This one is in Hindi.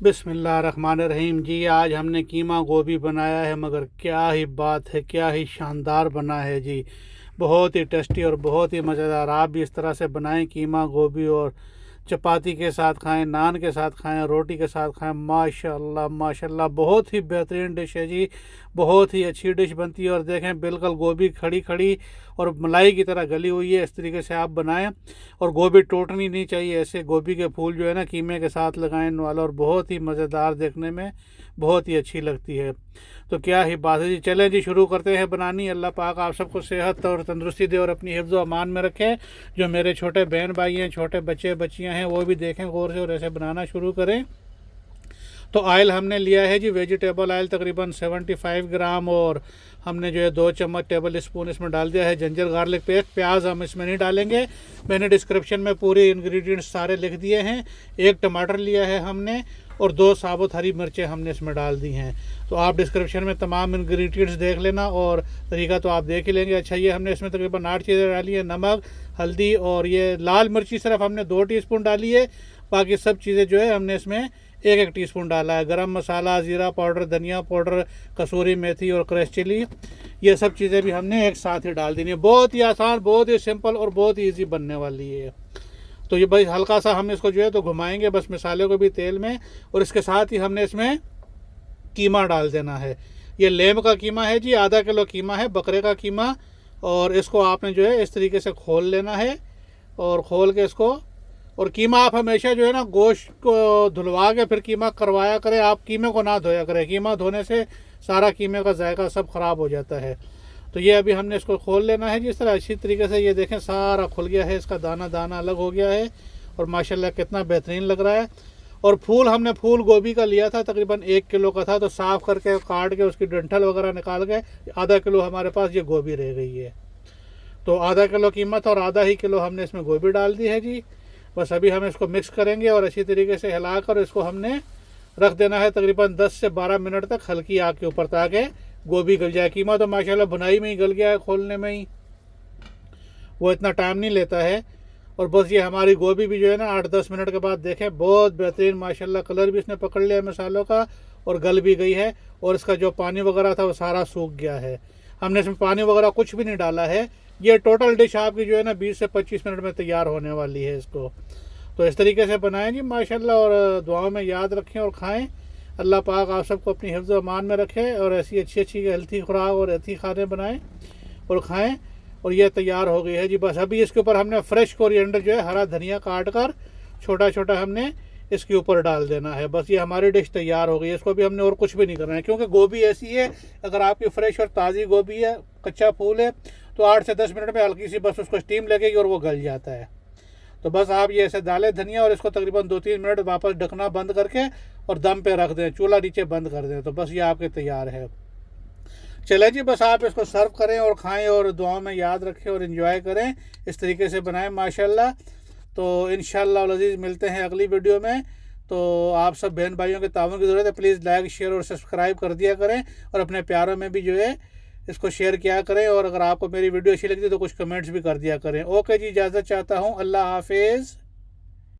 बिस्मिल्लाहिर्रहमानिर्रहीम जी। आज हमने कीमा गोभी बनाया है, मगर क्या ही बात है, क्या ही शानदार बना है जी। बहुत ही टेस्टी और बहुत ही मज़ेदार। आप भी इस तरह से बनाएं कीमा गोभी, और चपाती के साथ खाएं, नान के साथ खाएं, रोटी के साथ खाएं। माशाल्लाह माशाल्लाह, बहुत ही बेहतरीन डिश है जी। बहुत ही अच्छी डिश बनती है। और देखें, बिल्कुल गोभी खड़ी खड़ी और मलाई की तरह गली हुई है। इस तरीके से आप बनाएं, और गोभी टूटनी नहीं चाहिए। ऐसे गोभी के फूल जो है ना, कीमे के साथ लगाएं वाला, और बहुत ही मज़ेदार, देखने में बहुत ही अच्छी लगती है। तो क्या ही बात है जी। चलें जी, शुरू करते हैं बनानी। अल्लाह पाक आप सबको सेहत और तंदुरुस्ती दे और अपनी हिफ्ज़ व अमान में रखे। जो मेरे छोटे बहन भाई हैं, छोटे बच्चे बच्चियां हैं, वो भी देखें गौर से और ऐसे बनाना शुरू करें। तो ऑयल हमने लिया है जी, वेजिटेबल ऑयल तकरीबन 75 ग्राम, और हमने जो है 2 चम्मच टेबल स्पून इसमें डाल दिया है जिंजर गार्लिक पेस्ट। प्याज हम इसमें नहीं डालेंगे, मैंने डिस्क्रिप्शन में पूरे इंग्रेडिएंट्स सारे लिख दिए हैं। 1 टमाटर लिया है हमने, और 2 साबुत हरी मिर्चें हमने इसमें डाल दी हैं। तो आप डिस्क्रिप्शन में तमाम इंग्रेडिएंट्स देख लेना, और तरीका तो आप देख ही लेंगे। अच्छा, ये हमने इसमें तकरीबन 8 चीज़ें डाली है। नमक, हल्दी, और ये लाल मिर्ची सिर्फ हमने 2 टीस्पून डाली है। बाकी सब चीज़ें जो है हमने इसमें 1-1 टीस्पून डाला है। गरम मसाला, ज़ीरा पाउडर, धनिया पाउडर, कसूरी मेथी और क्रश चिली, ये सब चीज़ें भी हमने एक साथ ही डाल देनी है। बहुत ही आसान, बहुत ही सिंपल और बहुत ही ईजी बनने वाली है। तो ये भाई हल्का सा हम इसको जो है तो घुमाएंगे बस मसाले को भी तेल में, और इसके साथ ही हमने इसमें कीमा डाल देना है। ये लेम का कीमा है जी, आधा किलो कीमा है, बकरे का कीमा। और इसको आपने जो है इस तरीके से खोल लेना है, और खोल के इसको, और कीमा आप हमेशा जो है ना गोश्त को धुलवा के फिर कीमा करवाया करें। आप कीमे को ना धोया करें, कीमा धोने से सारा कीमे का जायका सब ख़राब हो जाता है। तो ये अभी हमने इसको खोल लेना है जिस तरह अच्छी तरीके से। ये देखें, सारा खुल गया है, इसका दाना दाना अलग हो गया है, और माशाल्लाह कितना बेहतरीन लग रहा है। और फूल हमने फूल गोभी का लिया था, तकरीबन 1 किलो का था। तो साफ़ करके काट के उसकी डंठल वगैरह निकाल के आधा किलो हमारे पास ये गोभी रह गई है। तो आधा किलो कीमत और आधा ही किलो हमने इसमें गोभी डाल दी है जी। बस अभी हम इसको मिक्स करेंगे और अच्छी तरीके से हिलाकर इसको हमने रख देना है तकरीबन 10 से 12 मिनट तक हल्की आग के ऊपर, ताकि गोभी गल जाए। कीमा तो माशाल्लाह भुनाई में ही गल गया है, खोलने में ही, वो इतना टाइम नहीं लेता है। और बस ये हमारी गोभी भी जो है ना 8-10 मिनट के बाद देखें बहुत बेहतरीन माशाल्लाह कलर भी इसने पकड़ लिया है मसालों का, और गल भी गई है। और इसका जो पानी वगैरह था वो सारा सूख गया है। हमने इसमें पानी वगैरह कुछ भी नहीं डाला है। ये टोटल डिश आपकी जो है ना 20 से 25 मिनट में तैयार होने वाली है इसको। तो इस तरीके से बनाएं जी माशाल्लाह, और दुआओं में याद रखें और खाएं। अल्लाह पाक आप सबको अपनी हिफ्ज़ व अमान में रखे, और ऐसी अच्छी अच्छी हेल्थी खुराक और हेल्थी खाने बनाएं और खाएं। और ये तैयार हो गई है जी। बस अभी इसके ऊपर हमने फ्रेश कोरिएंडर जो है, हरा धनिया काट कर छोटा छोटा हमने इसके ऊपर डाल देना है। बस ये हमारी डिश तैयार हो गई है। इसको भी हमने और कुछ भी नहीं करना है, क्योंकि गोभी ऐसी है, अगर आपकी फ्रेश और ताज़ी गोभी है, कच्चा फूल है, तो 8 से 10 मिनट में हल्की सी बस उसको स्टीम लगेगी और वो गल जाता है। तो बस आप ये ऐसे डालें धनिया, और इसको तकरीबन 2-3 मिनट वापस ढकना बंद करके और दम पे रख दें, चूल्हा नीचे बंद कर दें। तो बस ये आपके तैयार है। चले जी, बस आप इसको सर्व करें और खाएं, और दुआओं में याद रखें और इन्जॉय करें। इस तरीके से बनाएं माशाल्लाह। तो इंशाअल्लाह अज़ीज़ मिलते हैं अगली वीडियो में। तो आप सब बहन भाइयों के ताउन की ज़रूरत है। प्लीज़ लाइक, शेयर और सब्सक्राइब कर दिया करें, और अपने प्यारों में भी जो है इसको शेयर किया करें। और अगर आपको मेरी वीडियो अच्छी लगती है तो कुछ कमेंट्स भी कर दिया करें। ओके जी, इजाज़त चाहता हूँ। अल्लाह हाफिज़।